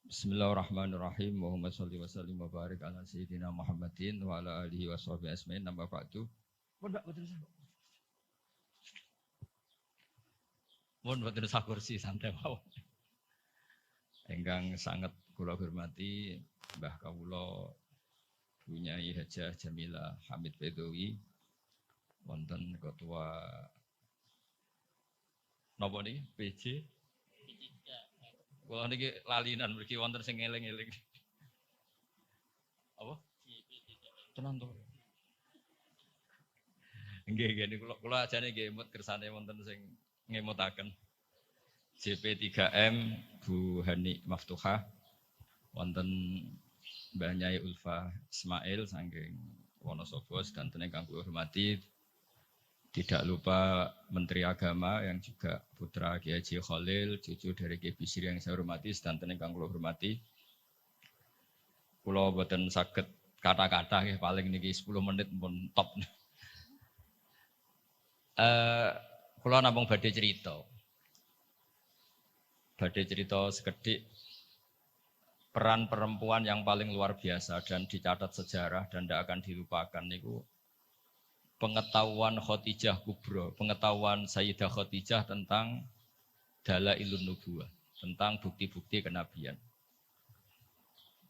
Bismillahirrahmanirrahim. Muhammad sholli wa sallim wa barik ala sayyidina Muhammadin wa ala alihi wa sahbihi asma'in. Nambah ba'du. Mun boten usah kursi santai mawon. Ingkang sangat kula hormati Mbah Kawula Bunyai Hajah Jamilah Hamid Bedowi wonten ketua napa niki PJ. Kula niki lalinan mriki wonten sing eling-eling. Apa? Tenan to. Nggih niku kula ajane nggih emut kersane wonten sing ngemutaken. JP3M Bu Hani Maftuhah wonten Mbah Nyai Ulfa Ismail saking Wonosobo dan ingkang kula hormati, tidak lupa Menteri Agama yang juga putra Kiai Haji Khalil, cucu dari Kiai Bisri yang saya hormati dan ingkang kula hormati. Kula boten saged kata-kata nggih paling niki 10 menit pun top. Kula namung badhe cerita sekedhik peran perempuan yang paling luar biasa dan dicatat sejarah dan tidak akan dilupakan niku pengetahuan Khadijah Kubro, pengetahuan Sayyidah Khadijah tentang Dalailun Nubuwah, tentang bukti-bukti kenabian.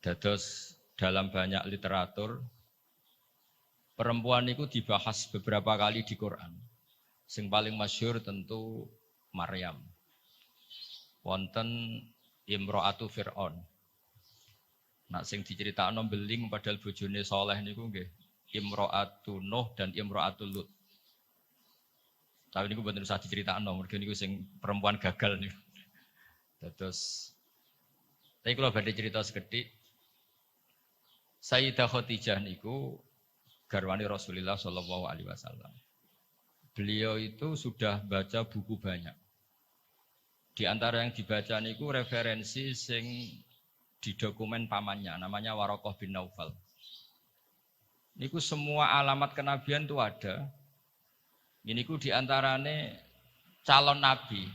Dados dalam banyak literatur perempuan niku dibahas beberapa kali di Quran. Sing paling masyhur tentu Maryam. Wonten Imro'atu Fir'aun. Nak sing diceritakno beling padahal bojone saleh niku nggih Imro'atu Nuh dan Imro'atu Lut. Tapi niku mboten usah diceritakno, mergo niku sing perempuan gagal niku. Terus tapi kalau badhe cerita sekedhik Sayyidah Khadijah niku garwane Rasulullah sallallahu alaihi wasallam. Beliau itu sudah baca buku banyak. Di antara yang dibaca niku referensi sing di dokumen pamannya, namanya Warokoh bin Naufal. Niku semua alamat kenabian itu ada. Ini ku di antarane calon nabi.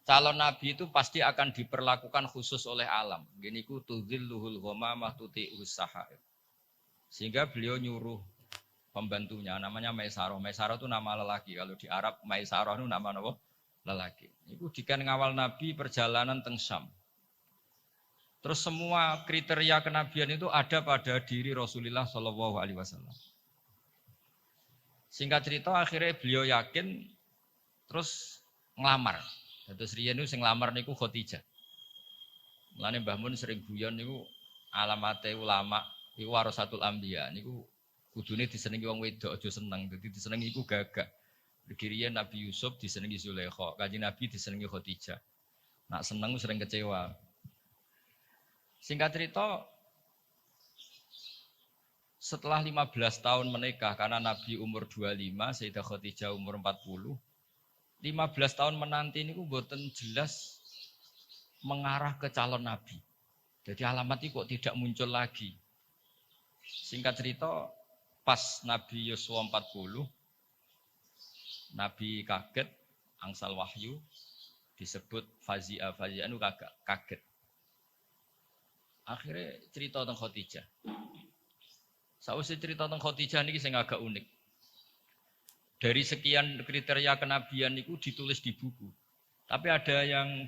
Calon nabi itu pasti akan diperlakukan khusus oleh alam. Gini ku tudzilluhul ghamamah tuti'us sahaib. Sehingga beliau nyuruh pembantunya namanya Maisarah. Maisarah itu nama lelaki. Kalau di Arab Maisarah itu nama apa? Lelaki. Itu dikan ngawal nabi perjalanan teng Syam. Terus semua kriteria kenabian itu ada pada diri Rasulullah Shallallahu Alaihi Wasallam. Singkat cerita akhirnya beliau yakin, terus ngelamar. Terus riyen niku sing nglamar niku Khadijah. Mulane Mbah Mun sering guyon niku alamate ulama iku warasatul anbiya niku kudune disenengi wong wedok aja seneng. Dadi disenengi iku gagak. Riyen Nabi Yusuf disenengi Zulaikha, Kanjeng Nabi disenengi Khadijah. Nak seneng sering kecewa. Singkat cerita, setelah 15 tahun menikah, karena Nabi umur 25, Sayyidah Khadijah umur 40, 15 tahun menanti ini mboten jelas mengarah ke calon Nabi. Jadi alamat itu kok tidak muncul lagi. Singkat cerita, pas Nabi Yusuf 40, Nabi kaget, angsal wahyu, disebut Fazia itu kaget. Akhirnya cerita tentang Khadijah. Sausé cerita tentang Khadijah ini sing agak unik. Dari sekian kriteria kenabian itu ditulis di buku. Tapi ada yang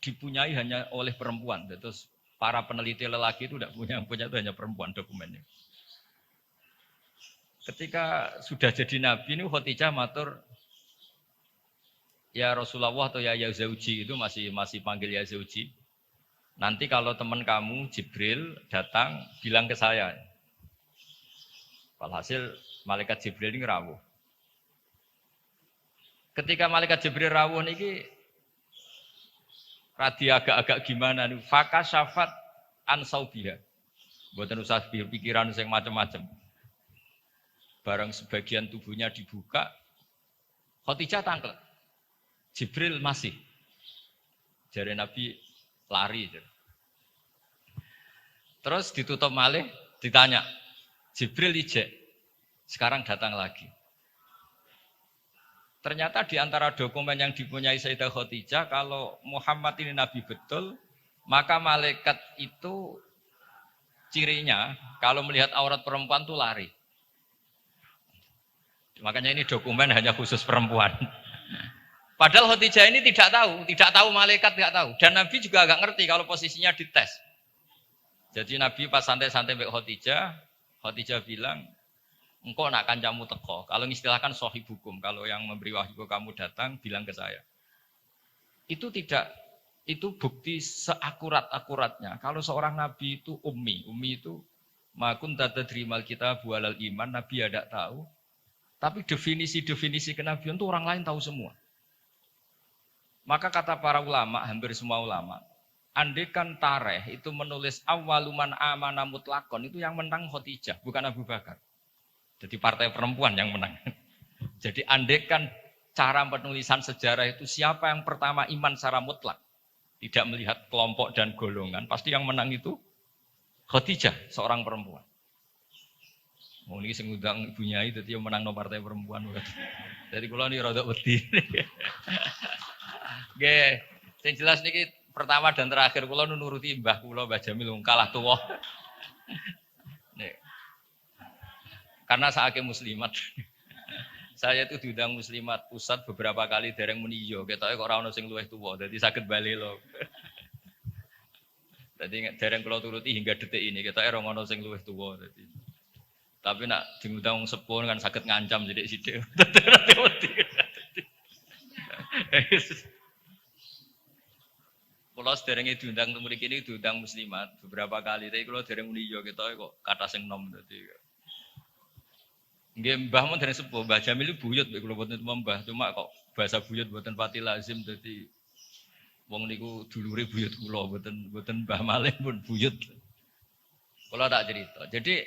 dipunyai hanya oleh perempuan. Terus para peneliti lelaki itu tidak punya itu hanya perempuan dokumennya. Ketika sudah jadi nabi ini Khadijah matur, ya Rasulullah atau ya Zauji itu masih panggil ya Zauji. Nanti kalau teman kamu Jibril datang bilang ke saya. Walhasil malaikat Jibril ini rawuh. Ketika malaikat Jibril rawuh niki radi agak-agak gimana nih? Faka syafat ansaubiha. Mboten usah pikiran sing macam-macam. Barang sebagian tubuhnya dibuka, Khadijah tangkel. Jibril masih. Jari Nabi lari. Terus ditutup malih, ditanya, Jibril ijek, sekarang datang lagi. Ternyata di antara dokumen yang dipunyai Sayyidah Khadijah, kalau Muhammad ini nabi betul, maka malaikat itu cirinya kalau melihat aurat perempuan tuh lari. Makanya ini dokumen hanya khusus perempuan. Padahal Khadijah ini tidak tahu malaikat tidak tahu. Dan Nabi juga agak ngerti kalau posisinya dites. Jadi Nabi pas santai-santai mbek Khadijah bilang, engkau nak kancamu teko. Kalau istilahkan sohib hukum, kalau yang memberi wahyu ke kamu datang, bilang ke saya. Itu bukti seakurat-akuratnya. Kalau seorang Nabi itu ummi itu makun tadrimal kita bualal iman, Nabi tidak tahu. Tapi definisi-definisi kenabian itu orang lain tahu semua. Maka kata para ulama, hampir semua ulama, andekan Tareh itu menulis awaluman amana mutlakon, itu yang menang Khadijah, bukan Abu Bakar. Jadi partai perempuan yang menang. Jadi andekan cara penulisan sejarah itu siapa yang pertama iman secara mutlak, tidak melihat kelompok dan golongan, pasti yang menang itu Khadijah, seorang perempuan. Oh ini sing ngundang ibunya itu dia menang no partai perempuan. Jadi kula ini rada wedi. Nggih, sing jelas niki pertama dan terakhir kula nuruti mbah kula Mbah Jamil kalah tuwa. Nih. Karena saking muslimat. Saya itu diundang muslimat pusat beberapa kali dereng muni yo, ketoke kok ora ono sing luwih tuwa, dadi saged bali lho. Dadi dereng kula turuti hingga detik ini, ketoke ora ono sing luwih tuwa dadi. Tapi nak diundang sepuh kan saged ngancam sithik-sithik. Kalau sederenge diundang temu mriki ini diundang muslimat beberapa kali, tapi kalau dereng muni yo ketoke kok kata sing nom dadi. Nggih mbah mun dereng sepuh, Mbah Jamil buyut mek kula boten mbah, cuma kok bahasa buyut boten pati lazim dadi wong niku dulure buyut kula boten mbah malih pun buyut. Kula tak cerita. Jadi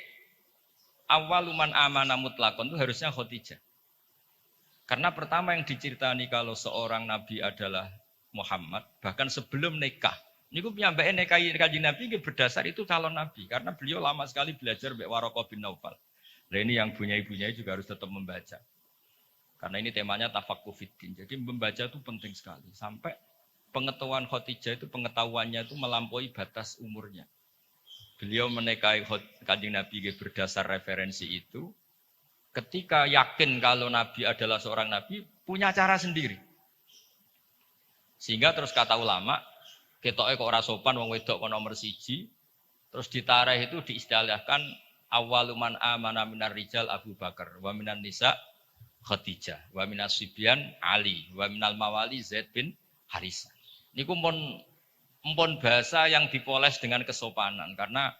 awaluman amana mutlakon itu harusnya Khadijah. Karena pertama yang diceritani kalau seorang nabi adalah Muhammad, bahkan sebelum nikah. Niku piyambake nikahi Kanjeng Nabi berdasar itu calon nabi karena beliau lama sekali belajar mbek Waraqah bin Naufal. Nah ini yang bunyai-bunyai juga harus tetap membaca. Karena ini temanya tafaqquh fiddin. Jadi membaca itu penting sekali. Sampai pengetahuan Khadijah itu pengetahuannya itu melampaui batas umurnya. Beliau menikahi Kanjeng Nabi berdasar referensi itu. Ketika yakin kalau Nabi adalah seorang Nabi, punya cara sendiri. Sehingga terus kata ulama, ketoke kok ora sopan wong wedok kok nomor 1, terus ditareh itu diistilahkan awaluman amana minar rijal Abu Bakar, wa minan nisa Khadijah, wa minas sibyan Ali, wa minal mawali Zaid bin Harisah. Niku empun bahasa yang dipoles dengan kesopanan karena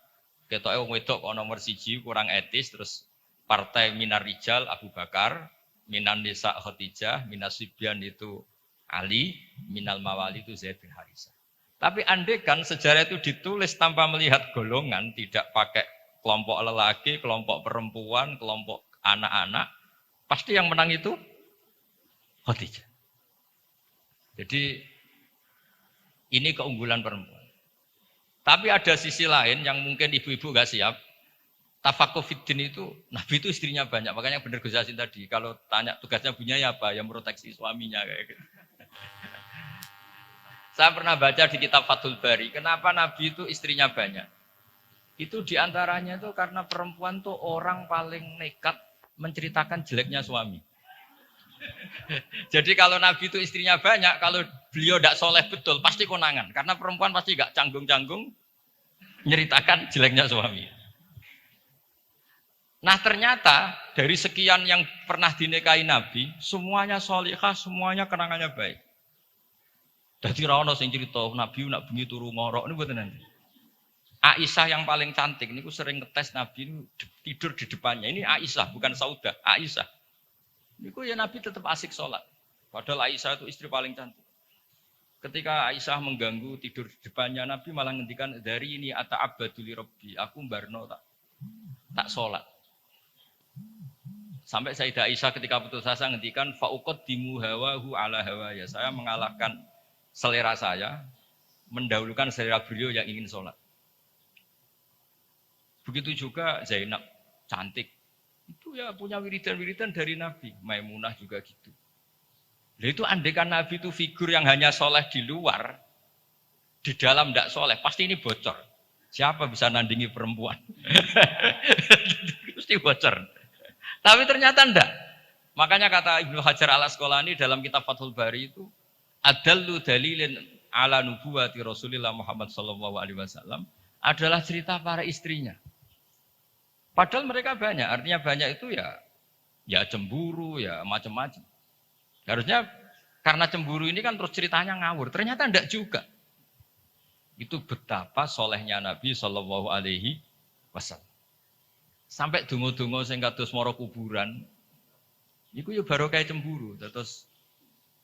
ketoke wong wedok kok nomor 1 kurang etis, terus partai minar rijal Abu Bakar, minan nisa Khadijah, minas sibyan itu Ali, minal mawali itu Zaid bin Harisah. Tapi andekan sejarah itu ditulis tanpa melihat golongan, tidak pakai kelompok lelaki, kelompok perempuan, kelompok anak-anak, pasti yang menang itu Khadijah. Jadi ini keunggulan perempuan. Tapi ada sisi lain yang mungkin ibu-ibu gak siap. Tafaqquh fiddin itu, Nabi itu istrinya banyak. Makanya benar Gus Yasin tadi, kalau tanya tugasnya punya ya apa? Yang proteksi suaminya kayak gitu. Saya pernah baca di kitab Fathul Bari, kenapa Nabi itu istrinya banyak. Itu diantaranya itu karena perempuan tuh orang paling nekat menceritakan jeleknya suami. Jadi kalau Nabi itu istrinya banyak, kalau beliau tidak soleh betul, pasti konangan. Karena perempuan pasti gak canggung-canggung menceritakan jeleknya suami. Nah ternyata dari sekian yang pernah dinikahi Nabi, semuanya solihah, semuanya kenangannya baik. Jadi ra ono sing cerita Nabi nak bengi turu ngorok niku mboten nanti. Aisyah yang paling cantik niku sering ngetes Nabi tidur di depannya. Ini Aisyah bukan Saudah, Aisyah. Niku ya Nabi tetap asik sholat. Padahal Aisyah itu istri paling cantik. Ketika Aisyah mengganggu tidur di depannya Nabi malah ngendikan dari ini ata'abbadu li rabbi, aku mbarno tak sholat. Sampai Sayyidah Aisyah ketika putus asa ngendikan fa'uqaddimu hawahu ala hawaya. Saya mengalahkan selera saya, mendahulukan selera beliau yang ingin sholat. Begitu juga Zainab, cantik. Itu ya punya wiridan-wiridan dari Nabi. Maimunah juga gitu. Lah itu andekan Nabi itu figur yang hanya soleh di luar, di dalam tidak soleh, pasti ini bocor. Siapa bisa nandingi perempuan? Pasti bocor. Tapi ternyata enggak. Makanya kata Ibnu Hajar al Asqalani dalam kitab Fathul Bari itu, adallu dalilin ala nubuwati Rasulillah Muhammad sallallahu alaihi wasallam adalah cerita para istrinya. Padahal mereka banyak, artinya banyak itu ya cemburu, ya macam-macam. Harusnya karena cemburu ini kan terus ceritanya ngawur. Ternyata enggak juga. Itu betapa solehnya Nabi sallallahu alaihi wasallam. Sampai dungo-dungo sing kados mara kuburan, iku ya baru kayak cemburu. Terus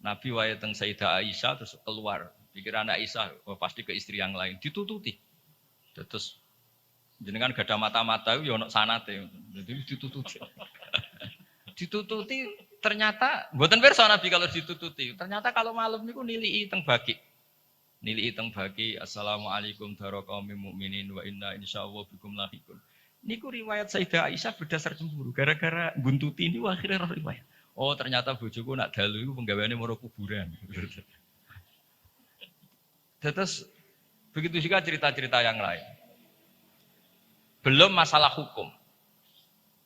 Nabi wae teng Sayyidah Aisyah terus keluar. Pikiran Aisyah, oh pasti ke istri yang lain, ditututi. Terus jenengan gak ada mata-mata ya ono sanate. Jadi ditututi. Ditututi ternyata mboten pirsa Nabi kalau ditututi. Ternyata kalau malam niku nilii teng baki. Nilii teng baki assalamualaikum daraqaumil mukminin wa inna insyaallah bikum lahiqun. Niku riwayat Sayyidah Aisyah berdasar cemburu. Gara-gara buntuti ini akhirnya riwayat. Oh ternyata bojoku nak dalu iku penggaweane mara kuburan. Terus begitu juga cerita-cerita yang lain. Belum masalah hukum.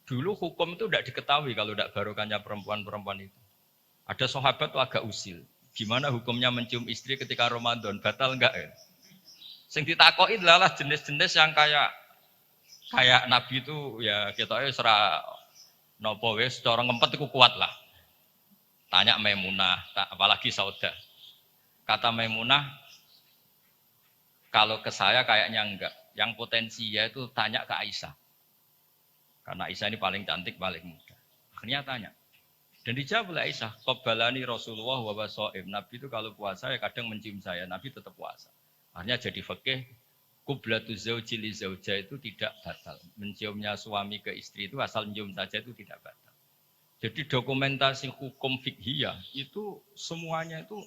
Dulu hukum itu tidak diketahui kalau tidak barokahnya perempuan-perempuan itu. Ada sahabat tuh agak usil. Gimana hukumnya mencium istri ketika Ramadan? Batal enggak ya? Sing ditakoki adalah jenis-jenis yang kayak Nabi itu ya kita serah nopo wis cara ngempet iku kuat lah. Tanya Maimunah, apalagi Saudah. Kata Maimunah, kalau ke saya kayaknya enggak. Yang potensi ya itu tanya ke Aisyah. Karena Aisyah ini paling cantik, paling muda. Akhirnya tanya. Dan dijawab oleh Aisyah, qabbalani Rasulullah wa basaim. Nabi itu kalau puasa ya kadang mencium saya, Nabi tetap puasa. Akhirnya jadi fikih, qublatu zauji li zauja itu tidak batal. Menciumnya suami ke istri itu asal mencium saja itu tidak batal. Jadi dokumentasi hukum fikhiyah itu semuanya itu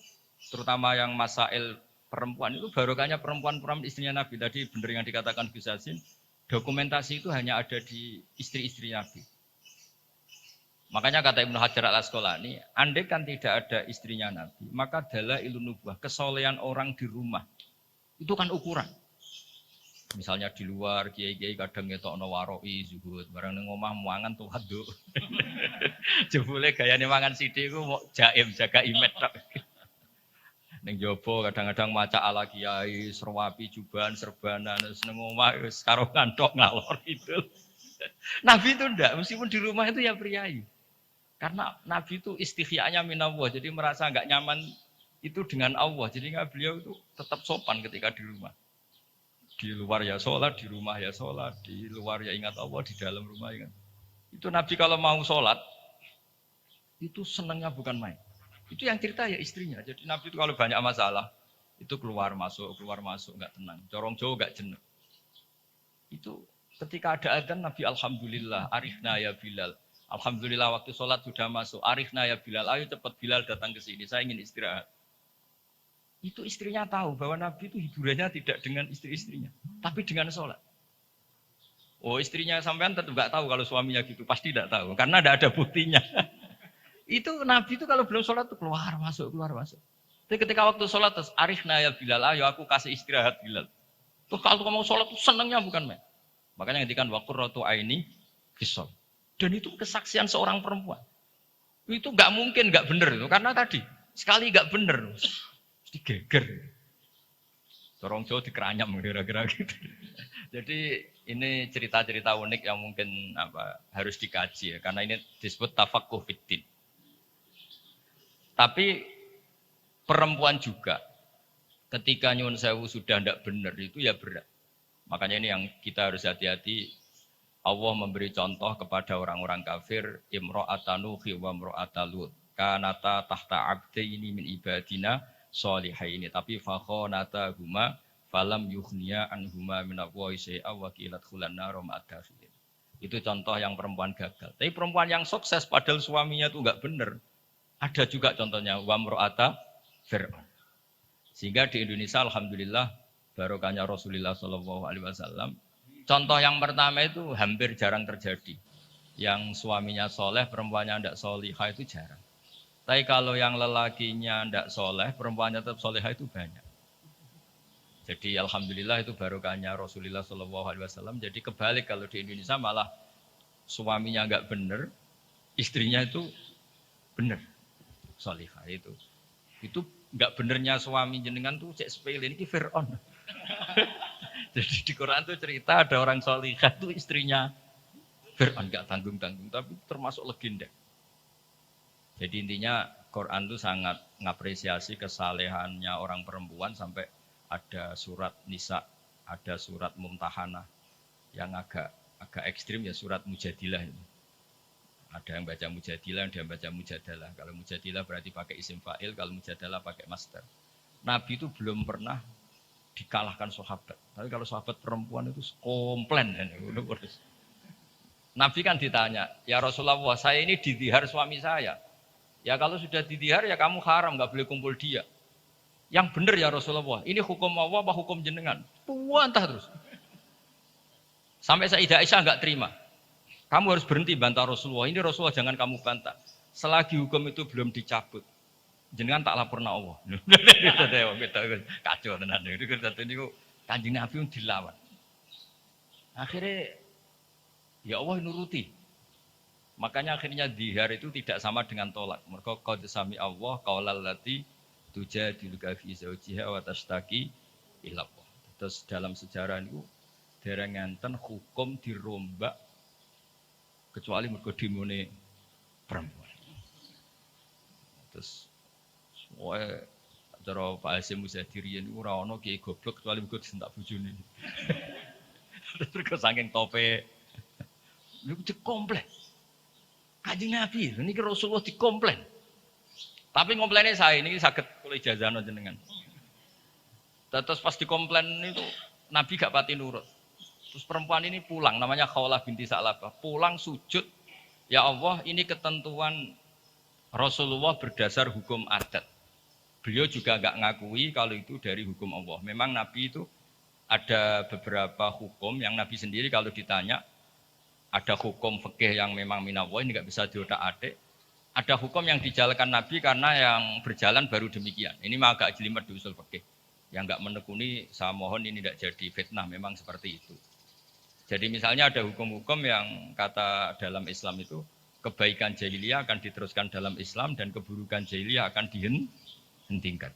terutama yang masail perempuan itu barokahnya perempuan-perempuan istrinya Nabi. Tadi benar yang dikatakan Gus Hasim, dokumentasi itu hanya ada di istri-istri Nabi. Makanya kata Ibnu Hajar al Asqalani, andai kan tidak ada istrinya Nabi, maka dalailun nubuwah, kesolehan orang di rumah itu kan ukuran. Misalnya di luar kiai-kiai kadang ngetokno waroi zuhud, barang ning omah muangan tuh haduk. Jebule gayane mangan sithik iku mau jaim jaga imet tok. Ning jaba kadang-kadang maca ala kiai, serwapi jubahan serbanan wis ning omah wis karo kanthok ngalor itu. Nabi itu ndak, meskipun di rumah itu ya priayi. Karena Nabi itu istighya'nya minallah, jadi merasa enggak nyaman itu dengan Allah. Jadi beliau itu tetap sopan ketika di rumah. Di luar ya sholat, di rumah ya sholat, di luar ya ingat Allah, di dalam rumah ingat. Itu Nabi kalau mau sholat, itu senangnya bukan main. Itu yang cerita ya istrinya. Jadi Nabi itu kalau banyak masalah, itu keluar masuk, nggak tenang. Corong jauh nggak jenuh. Itu ketika ada adzan Nabi alhamdulillah, arifna ya Bilal. Alhamdulillah waktu sholat sudah masuk, arifna ya Bilal. Ayo cepat Bilal datang ke sini, saya ingin istirahat. Itu istrinya tahu bahwa Nabi itu hiburannya tidak dengan istri-istrinya, tapi dengan sholat. Oh istrinya sampean tetap nggak tahu kalau suaminya gitu, pasti tidak tahu, karena tidak ada buktinya. Itu Nabi itu kalau belum sholat tuh keluar masuk. Tapi ketika waktu sholat terus arifna ya Bilal, ayo aku kasih istirahat Bilal. Tuh kalau mau sholat tuh senangnya bukan main. Makanya ngedikan waqurratu aini fisol. Dan itu kesaksian seorang perempuan. Itu nggak mungkin nggak benar itu, karena tadi sekali nggak benar. Digeger. Corong Jawa dikeranyam kira-kira gitu. Jadi ini cerita-cerita unik yang mungkin harus dikaji ya, karena ini disebut tafaqquh fiddin. Tapi perempuan juga ketika nyuwun sewu sudah tidak benar itu ya berat. Makanya ini yang kita harus hati-hati. Allah memberi contoh kepada orang-orang kafir, imra'atanu wa imra'atalut kanata tahta abdaini min ibadina sholihaini, tapi fakhonata huma falam yughniya anhuma minallahi syai'a wa qilat khulanna roma'adakhilin. Itu contoh yang perempuan gagal. Tapi perempuan yang sukses padahal suaminya itu enggak benar. Ada juga contohnya wa imra'ata Fir'aun. Sehingga di Indonesia alhamdulillah barokahnya Rasulullah sallallahu alaihi wasallam. Contoh yang pertama itu hampir jarang terjadi. Yang suaminya soleh, perempuannya tidak solihah itu jarang. Tapi kalau yang lelakinya tidak soleh, perempuannya tetap solehah itu banyak. Jadi alhamdulillah itu barokahnya Rasulullah SAW. Jadi kebalik kalau di Indonesia malah suaminya nggak bener, istrinya itu bener, solehah itu. Itu nggak benernya suami jenengan tuh cek sepele ini Fir'aun. Jadi di Quran tuh cerita ada orang solehah tuh istrinya Fir'aun, nggak tanggung-tanggung, tapi termasuk legenda. Jadi intinya Quran tuh sangat ngapresiasi kesalehannya orang perempuan sampai ada surat Nisa, ada surat Mumtahanah yang agak ekstrim ya surat Mujadilah ini. Ada yang baca Mujadilah, ada yang baca Mujadalah. Kalau Mujadilah berarti pakai isim fa'il, kalau Mujadalah pakai master. Nabi itu belum pernah dikalahkan sahabat. Tapi kalau sahabat perempuan itu komplain. Nabi kan ditanya, ya Rasulullah, saya ini didihar suami saya. Ya kalau sudah didihar ya kamu haram, nggak boleh kumpul dia. Yang benar ya Rasulullah, ini hukum Allah apa hukum jenengan? Puantah terus. Sampai Sayyidah Aisyah nggak terima. Kamu harus berhenti bantah Rasulullah. Ini Rasulullah jangan kamu bantah. Selagi hukum itu belum dicabut, jenengan tak laporna Allah. Kacau tenan. Itu Kanjeng Nabi dilawan. Akhirnya ya Allah nuruti. Makanya akhirnya dihar itu tidak sama dengan tolak. Mereka qad sami Allah qaulal lati tujadiluka fi zawjiha wa tashtaki ila Allah. Terus dalam sejarah itu dereng ngenten hukum dirombak kecuali mergo demone perempuan. Terus cara Pak Hasyim Muzadiri niku ora ana kiai goblok kecuali mergo disentak bojone. Terus saking tope niku dikomplain. Kanjeng Nabi niki Rasulullah dikomplain. Tapi komplainnya saya ini sakit kula ijazahno jenengan. Terus pas dikomplain itu Nabi gak pati nurut. Terus perempuan ini pulang, namanya Khawlah binti Sa'labah. Pulang sujud, ya Allah ini ketentuan Rasulullah berdasar hukum adat. Beliau juga enggak ngakui kalau itu dari hukum Allah. Memang Nabi itu ada beberapa hukum yang Nabi sendiri kalau ditanya, ada hukum fikih yang memang minallah, ini enggak bisa diotak-atik. Ada hukum yang dijalankan Nabi karena yang berjalan baru demikian. Ini mah agak jelimet di usul fikih. Yang enggak menekuni, saya mohon ini tidak jadi fitnah, memang seperti itu. Jadi misalnya ada hukum-hukum yang kata dalam Islam itu kebaikan jahiliyah akan diteruskan dalam Islam dan keburukan jahiliyah akan dihentikan.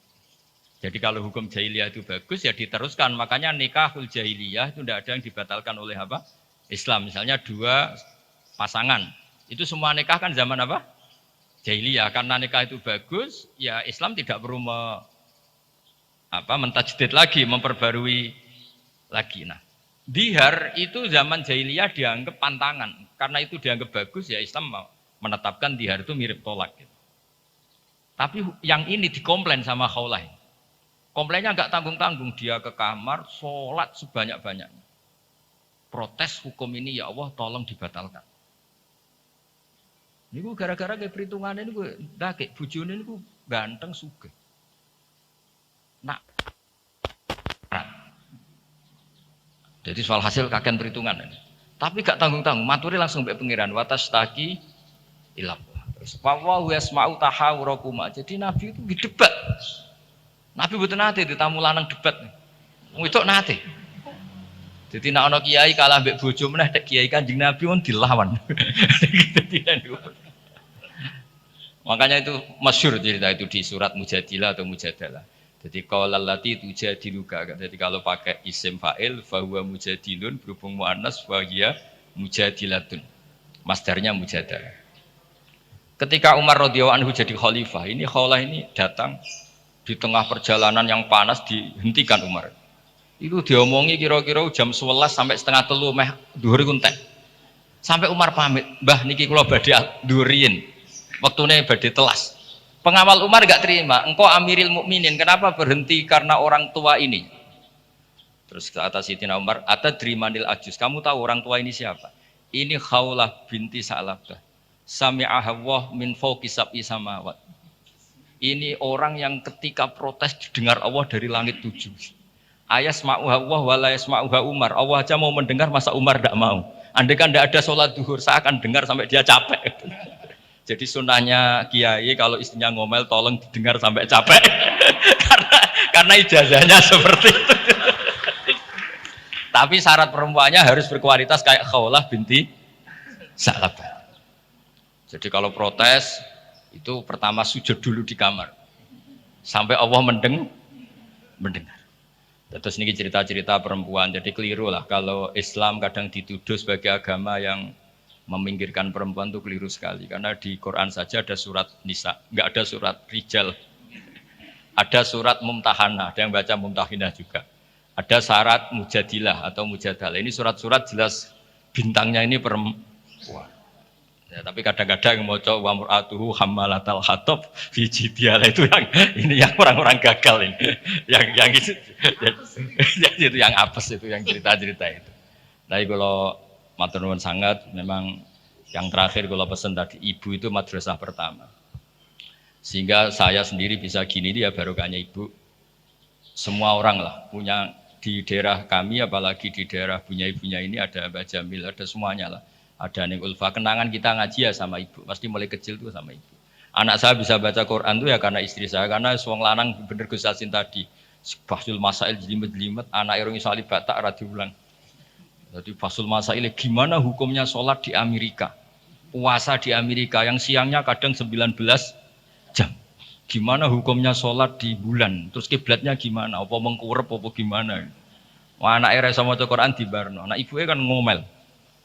Jadi kalau hukum jahiliyah itu bagus ya diteruskan. Makanya nikahul jahiliyah itu tidak ada yang dibatalkan oleh apa? Islam. Misalnya dua pasangan. Itu semua nikah kan zaman apa? Jahiliyah. Karena nikah itu bagus, ya Islam tidak perlu mentajdid lagi, memperbarui lagi. Nah, dihar itu zaman jahiliyah dianggap pantangan. Karena itu dianggap bagus, ya Islam menetapkan dihar itu mirip tolak. Gitu. Tapi yang ini dikomplain sama Khawlah. Komplainnya enggak tanggung-tanggung. Dia ke kamar, sholat sebanyak-banyaknya. Protes hukum ini, ya Allah tolong dibatalkan. Ini gara-gara kayak perhitungan ini, kayak bujune ini ganteng sugih. Nah, jadi soal hasil kakean perhitungan ini. Tapi gak tanggung-tanggung, maturi langsung mbek pengiran watastaki ilah. Terus wa yasma'u tahawurakuma. Jadi Nabi itu debat. Nabi mboten nate ditamu lanang debat. Wong wedok nate. Jadi nek ana kiai kalah mbek bojo meneh tek kiai Kanjeng Nabi pun dilawan. Makanya itu masyhur cerita itu di surat Mujadilah atau Mujadalah. Jadi qaulal lati tujadiluka. Jadi kalau pakai isim fa'il fa huwa mujadilun berhubung muannas fa hiya mujadilatun. Masdarnya mujadalah. Ketika Umar radhiyallahu anhu jadi khalifah, ini Khawlah ini datang di tengah perjalanan yang panas dihentikan Umar. Itu diomongi kira-kira jam 11 sampai setengah 3 meh dhuwur iku entek. Sampai Umar pamit, "Mbah niki kula badhe nduriyin. Wektune badhe telas." Pengawal Umar enggak terima, "Engkau Amiril Mukminin, kenapa berhenti karena orang tua ini?" Terus ke atas Sayyidina Umar, "Atadrimanil ajus, kamu tahu orang tua ini siapa? Ini Khawlah binti Sa'labah. Sami'aha Allah min fawqi sab'i samawat." Ini orang yang ketika protes didengar Allah dari langit 7. Ayasma'uha Allah wa la yasma'uha Umar. Allah aja mau mendengar, masa Umar tidak mau? Andai kan tidak ada sholat duhur, saya akan dengar sampai dia capek. Jadi sunahnya kiai kalau istrinya ngomel tolong didengar sampai capek. karena ijazahnya seperti itu. Tapi syarat perempuannya harus berkualitas kayak Khawlah binti Sa'labah. Jadi kalau protes itu pertama sujud dulu di kamar sampai Allah mendengar. Terus ini cerita-cerita perempuan. Jadi keliru lah kalau Islam kadang dituduh sebagai agama yang meminggirkan perempuan, itu keliru sekali. Karena di Quran saja ada surat Nisa, nggak ada surat Rijal. Ada surat Mumtahanah, ada yang baca Mumtahinah juga. Ada syarat Mujadilah atau Mujadalah. Ini surat-surat jelas bintangnya ini perempuan. Ya, tapi kadang-kadang yang mau coba wa mur'atuhu hammalatal hatab fi jidiyalah itu yang orang-orang gagal ini. Yang itu itu yang apes itu yang cerita-cerita itu. Tapi kalau matur nuwun sangat memang yang terakhir kalau pesan tadi ibu itu madrasah pertama. Sehingga saya sendiri bisa gini dia barokahnya ibu. Semua orang lah punya di daerah kami apalagi di daerah Bunyai ini ada Mbak Jamil, ada semuanya lah. Ada Ning Ulfa, kenangan kita ngaji ya sama ibu, pasti mulai kecil tuh sama ibu. Anak saya bisa baca Quran tuh ya karena istri saya, karena wong lanang bener Gus Yasin tadi. Fasul Masail jelimet-jelimet, anak irung salib batak ra diulang. Jadi Fasul Masail gimana hukumnya sholat di Amerika? Puasa di Amerika yang siangnya kadang 19 jam. Gimana hukumnya sholat di bulan? Terus kiblatnya gimana? Apa mengkurep apa gimana? Wah, anak era sama Quran di Barno. Nah ibunya kan ngomel.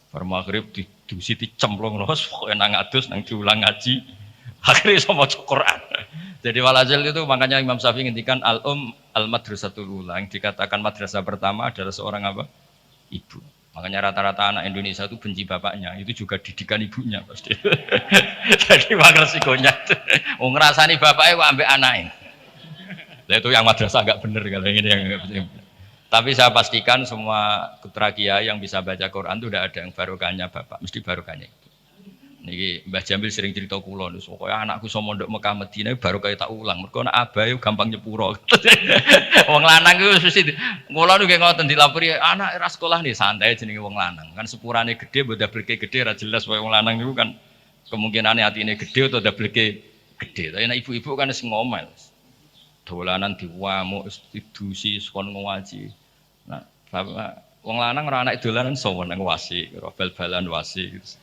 Bar maghrib didusi dicemplung terus pokoke nang adus nang diulang ngaji. Akhirnya sama Quran. Jadi walhasil itu makanya Imam Syafi'i ngendikan al-madrasatul ula. Yang dikatakan madrasah pertama adalah seorang apa? Ibu. Makanya rata-rata anak Indonesia itu benci bapaknya, itu juga didikan ibunya pasti. Jadi maka resikonya mau ngerasani bapaknya kok ambek anaknya. Nah, itu yang madrasah agak bener kalau ini yang enggak bener. Tapi saya pastikan semua putra kiai yang bisa baca Quran itu udah ada yang barokahnya bapak, mesti barokahnya itu. Niki Mbah Jamil sering cerita kula niku, pokoke anakku iso mondok Mekah Madinah baru kaya tak ulang. Mergo nek abahe gampang nyepuro. Wong lanang iku mesti kula niku ngoten dilapori anak ra sekolah nih santai jenenge wong lanang. Kan sepurane gede mbok dableke gede ra jelas wae wong lanang niku kan kemungkinane atine gede utawa dableke gede. Tapi nek ibu-ibu kan wis ngomel. Dolanan diwamuk didusi kon ngaji. Nah, wong lanang ora anak dolanan sowan nang wasi, bal-balan wasi gitu.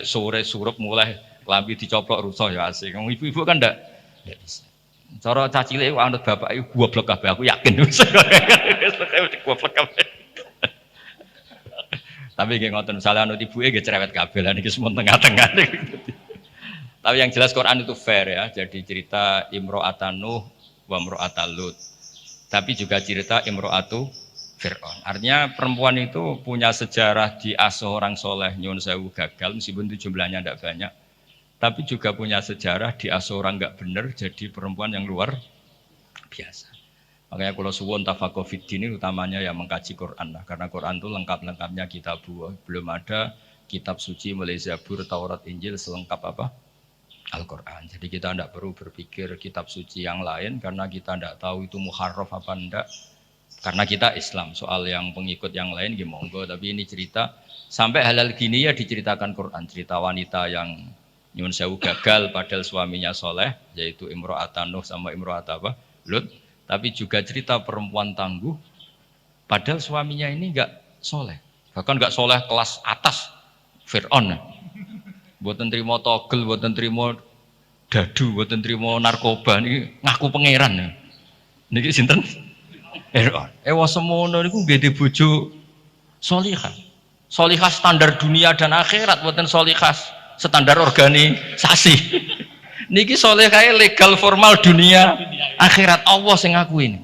Sore surup mulai klambi dicoplok rusuh ya asik. Wong ibu-ibu kan ndak bisa. Cara cah cilik anut bapak iku goblok kabeh aku yakin. Goblok kabeh. Tapi nggih ngoten misalnya anut ibuke nggih cerewet kabeh lan iki semua tengah-tengah. Tapi yang jelas Quran itu fair ya. Jadi cerita Imro'atan Nuh wa Imro'atan Lut. Tapi juga cerita Imro'atu Fir'aun. Artinya perempuan itu punya sejarah diasuh orang soleh nyuwun sewu gagal meskipun itu jumlahnya tidak banyak. Tapi juga punya sejarah diasuh orang enggak benar jadi perempuan yang luar biasa. Makanya kalau suwun tafaqquh fid din utamanya ya mengkaji Quran lah. Karena Quran itu lengkap-lengkapnya kitab belum ada kitab suci mulai Zabur, Taurat, Injil selengkap apa? Al-Quran. Jadi kita tidak perlu berpikir kitab suci yang lain karena kita tidak tahu itu muharraf apa enggak. Karena kita Islam, soal yang pengikut yang lain ya monggo, tapi ini cerita sampai halal gini ya diceritakan Quran, cerita wanita yang nyuwun sewu gagal padahal suaminya soleh, yaitu Imro'atan Nuh sama Imro'at apa? Lut. Tapi juga cerita perempuan tangguh padahal suaminya ini enggak soleh. Bahkan enggak soleh kelas atas Fir'aun. Mboten trimo togel, mboten trimo dadu, mboten trimo narkoba niki ngaku pangeran. Niki sinten? Fir'aun. Ewa semono niku nggih bojo salihah. Salihah standar dunia dan akhirat, mboten salihah standar organisasi. Niki salihah legal formal dunia akhirat Allah sing ngakuin.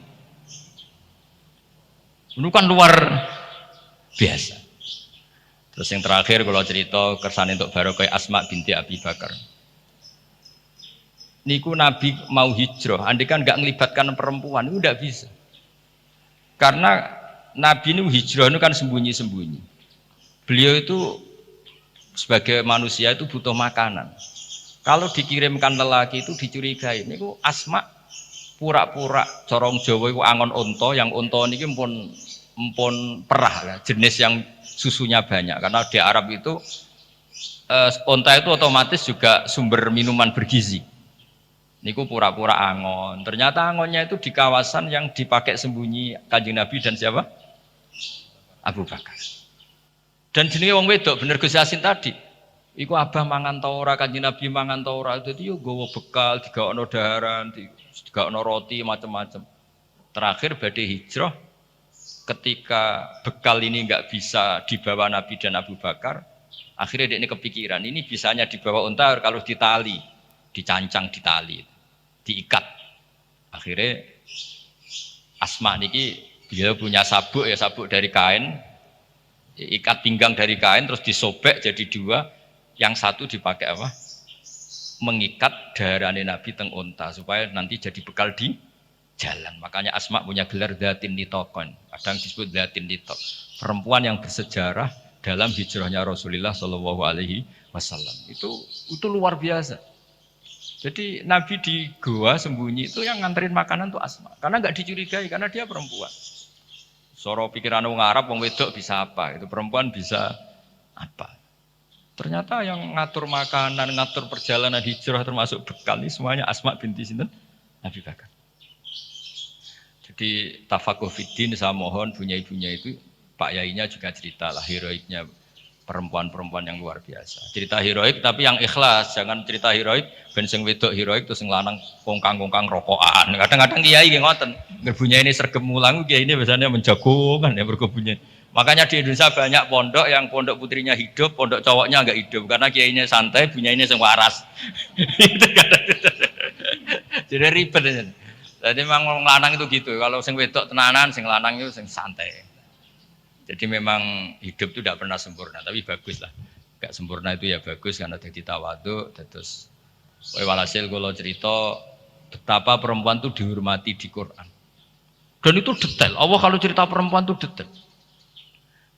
Ini kan luar biasa. Terus yang terakhir kalau cerita kersane untuk barokah Asma binti Abi Bakar. Niku Nabi mau hijrah, andai kan nggak ngelibatkan perempuan itu tidak bisa. Karena Nabi ini hijrah itu kan sembunyi-sembunyi. Beliau itu sebagai manusia itu butuh makanan. Kalau dikirimkan lelaki itu dicurigai. Niku Asma pura-pura corong Jawa itu angon unta, yang unta niki mpun perah ya, jenis yang susunya banyak karena di Arab itu Onta itu otomatis juga sumber minuman bergizi. Niku pura-pura angon. Ternyata angonnya itu di kawasan yang dipakai sembunyi Kanjeng Nabi dan siapa? Abu Bakar. Dan jenenge wong wedok bener Gus Yasin tadi. Iku abah mangan ta ora, Kanjeng Nabi mangan ta ora. Dadi yo nggawa bekal, digawono daharan, digawono roti macam-macam. Terakhir badhe hijrah ketika bekal ini enggak bisa dibawa Nabi dan Abu Bakar, akhirnya dia ini kepikiran, ini bisanya dibawa unta kalau ditali, dicancang di tali, diikat. Akhirnya Asma niki beliau punya sabuk ya, sabuk dari kain, ikat pinggang dari kain terus disobek jadi dua, yang satu dipakai apa? Mengikat daharane Nabi teng unta supaya nanti jadi bekal di jalan. Makanya Asma punya gelar Dzatin Nitaqon, kadang disebut Dzatin Nitaq, perempuan yang bersejarah dalam hijrahnya Rasulullah Shallallahu Alaihi Wasallam. Itu luar biasa. Jadi Nabi di gua sembunyi itu yang nganterin makanan tuh Asma, karena nggak dicurigai karena dia perempuan. Soro pikiran orang Arab, orang wedok bisa apa? Itu perempuan bisa apa? Ternyata yang ngatur makanan, ngatur perjalanan hijrah termasuk bekal ini semuanya Asma binti sinten Abi Bakar. Jadi tafakuh fiddin, saya mohon punya ibunya itu Pak Yainya juga cerita lah heroiknya perempuan-perempuan yang luar biasa. Cerita heroik tapi yang ikhlas, jangan cerita heroik ben sing wedok heroik terus sing lanang kongkang-kongkang rokokan. Kadang-kadang kiai nggih ngoten, ngerbunya ini sergem mulang kiai ini biasanya menjagokan ya berkebunnya. Makanya di Indonesia banyak pondok yang pondok putrinya hidup, pondok cowoknya enggak hidup karena kiainya santai, punya ini sing waras. Jadi ribet aja. Jadi memang wong lanang itu gitu. Kalau sing wedok tenanan, sing lanang itu sing santai. Jadi memang hidup itu tidak pernah sempurna, tapi bagus lah. Gak sempurna itu ya bagus karena jadi tawadhu. Terus, walhasil kalau cerita betapa perempuan itu dihormati di Quran. Dan itu detail. Allah kalau cerita perempuan itu detail.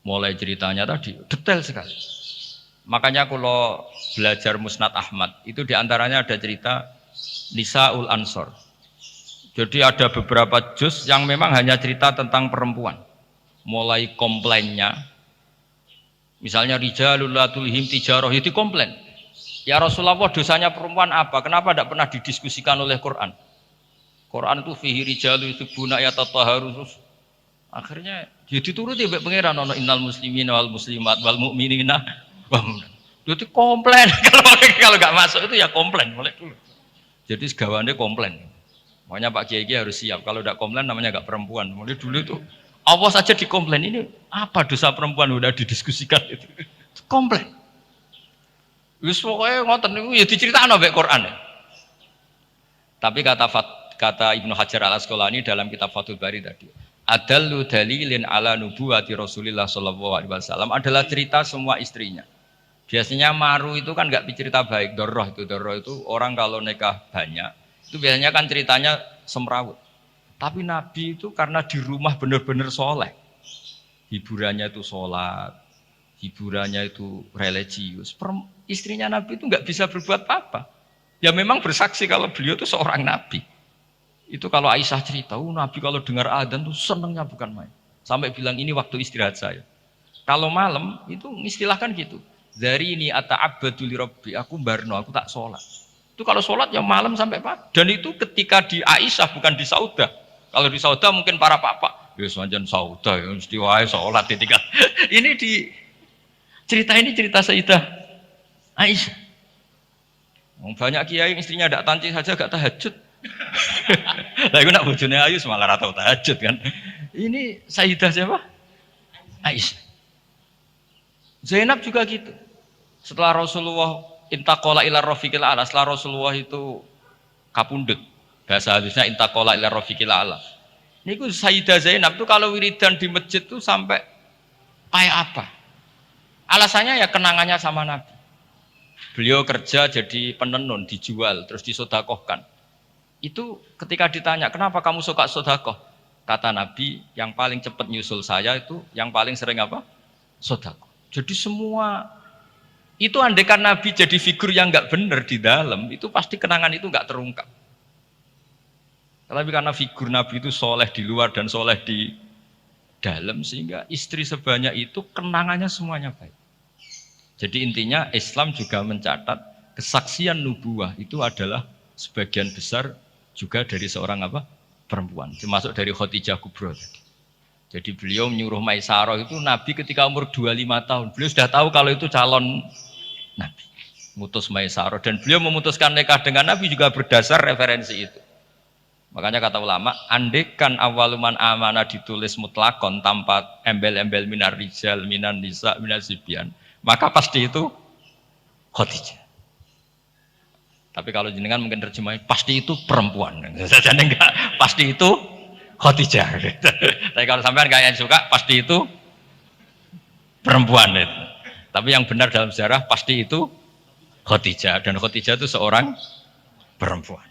Mulai ceritanya tadi detail sekali. Makanya kalau belajar Musnad Ahmad itu diantaranya ada cerita Nisaul Ansor. Jadi ada beberapa juz yang memang hanya cerita tentang perempuan. Mulai komplainnya, misalnya rijalul la tulhim tijarah, itu komplain. Ya Rasulullah, dosanya perempuan apa? Kenapa tidak pernah didiskusikan oleh Quran? Quran itu fihi rijalu yuhibbuna yatatahharu. Akhirnya dia dituruti mbek pangeran ana innal muslimina wal muslimat wal mu'minina. Itu komplain. Kalau nggak masuk itu ya komplain mulai dulu. Jadi segawannya komplain. Makanya Pak Kiai harus siap. Kalau tidak komplain namanya nggak perempuan. Mulai dulu itu Allah saja dikomplain, ini apa dosa perempuan udah didiskusikan itu. Komplain. Wis pokoke ngoten niku ya diceritakno mbek Quran. Tapi kata Ibnu Hajar Al Asqalani dalam kitab Fathul Bari tadi, adallu dalilin ala nubuwati Rasulillah sallallahu alaihi wasallam adalah cerita semua istrinya. Biasanya maru itu kan enggak cerita baik, dorroh itu orang kalau nikah banyak, itu biasanya kan ceritanya semrawut. Tapi Nabi itu karena di rumah benar-benar soleh, hiburannya itu sholat, hiburannya itu religius. Istrinya Nabi itu nggak bisa berbuat apa-apa. Ya memang bersaksi kalau beliau itu seorang Nabi. Itu kalau Aisyah cerita, Nabi kalau dengar adzan tuh senengnya bukan main. Sampai bilang ini waktu istirahat saya. Kalau malam itu istilahkan gitu. Dari ini ata'abbadu li rabbi, aku barno, aku tak sholat. Itu kalau sholat ya malam sampai pagi. Dan itu ketika di Aisyah bukan di Saudah. Kalau di Saudah mungkin para papa, ya sanjan Saudah, ya mesti wae sholat ditinggal. Ini di cerita ini cerita Sayyidah Aisyah. Banyak kiai istrinya tidak tanci saja gak tahajud. Lah iku nak bojone ayu malah ora tau tahajud kan. Ini Sayyidah siapa? Aisyah. Zainab juga gitu. Setelah Rasulullah intaqala ila rafiqil a'la, setelah Rasulullah itu kapundhut. Bahasa hadisnya intaqala ila rafiqil a'la. Niku Sayyidah Zainab tuh kalau wiridan di masjid tuh sampai kayak apa? Alasannya ya kenangannya sama Nabi. Beliau kerja jadi penenun, dijual, terus disodakohkan. Itu ketika ditanya, kenapa kamu suka sodakoh? Kata Nabi, yang paling cepat nyusul saya itu, yang paling sering apa? Sodakoh. Jadi semua, itu andaikan Nabi jadi figur yang nggak benar di dalam, itu pasti kenangan itu nggak terungkap. Tapi karena figur Nabi itu soleh di luar dan soleh di dalam, sehingga istri sebanyak itu kenangannya semuanya baik. Jadi intinya Islam juga mencatat kesaksian nubuwah itu adalah sebagian besar juga dari seorang apa? Perempuan, termasuk dari Khadijah Kubro tadi. Jadi beliau menyuruh Maisarah itu Nabi ketika umur 25 tahun. Beliau sudah tahu kalau itu calon Nabi. Mutus Maisarah dan beliau memutuskan nikah dengan Nabi juga berdasar referensi itu. Makanya kata ulama, andekan awaluman amanah ditulis mutlakon tanpa embel-embel minar rijal, minan nisa, minar sibyan, maka pasti itu Khadijah. Tapi kalau jenengan mungkin terjemahin pasti itu perempuan. Saja enggak, pasti itu Khadijah. Tapi kalau sampean kayak yang suka pasti itu perempuan. Tapi yang benar dalam sejarah pasti itu Khadijah, dan Khadijah itu seorang perempuan.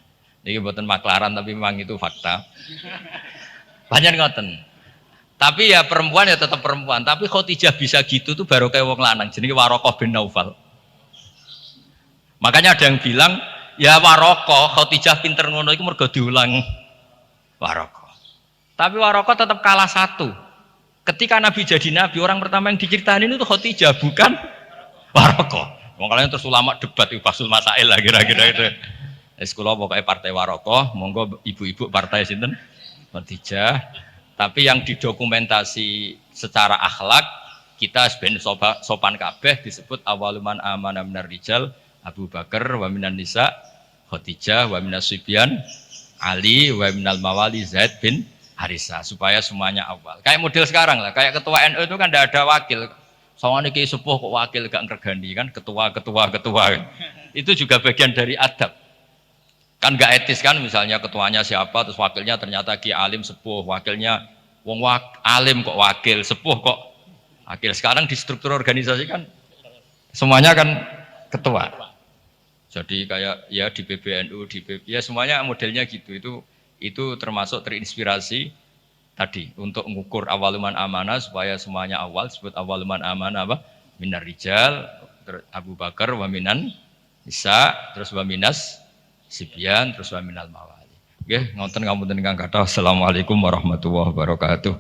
Ini buatan maklaran tapi memang itu fakta. Banyak ngoten. Tapi ya perempuan ya tetap perempuan. Tapi Khadijah bisa gitu tuh baru kayak wong lanang. Jenenge Warokoh bin Naufal. Makanya ada yang bilang ya Warokoh Khadijah pinter ngono iku mergo diulang Warokoh. Tapi Warokoh tetap kalah satu. Ketika Nabi jadi Nabi, orang pertama yang diceritain itu Khadijah, bukan Warokoh. Wong kalian terus ulama debat itu Fasul Masail lah kira-kira itu. Sekolah pokoknya partai Warokoh, monggo ibu-ibu partai sinten Khadijah. Tapi yang didokumentasi secara akhlak kita sebenarnya sopan kabeh disebut awaluman amanah minar rijal Abu Bakar wa minan nisa Khadijah wa minas sibyan Ali wa minal mawali Zaid bin Harisa, supaya semuanya awal. Kayak model sekarang lah, kayak ketua NU itu kan tidak ada wakil. Soalnya ki sepuh kok wakil gak ngergani kan, ketua. Itu juga bagian dari adab. Kan gak etis kan, misalnya ketuanya siapa terus wakilnya ternyata ki alim sepuh, wakilnya wong alim kok wakil, sepuh kok wakil. Sekarang di struktur organisasi kan semuanya kan ketua. Jadi kayak ya di PBNU, ya semuanya modelnya gitu. Itu termasuk terinspirasi tadi untuk mengukur awaluman amanah supaya semuanya awal, disebut awaluman amanah apa? Minar rijal, Abu Bakar wa minan nisa, terus wa minas sibyan, terus wa minal mawali. Nggih, ngoten ngapunten ingkang kathah. Assalamualaikum warahmatullahi wabarakatuh.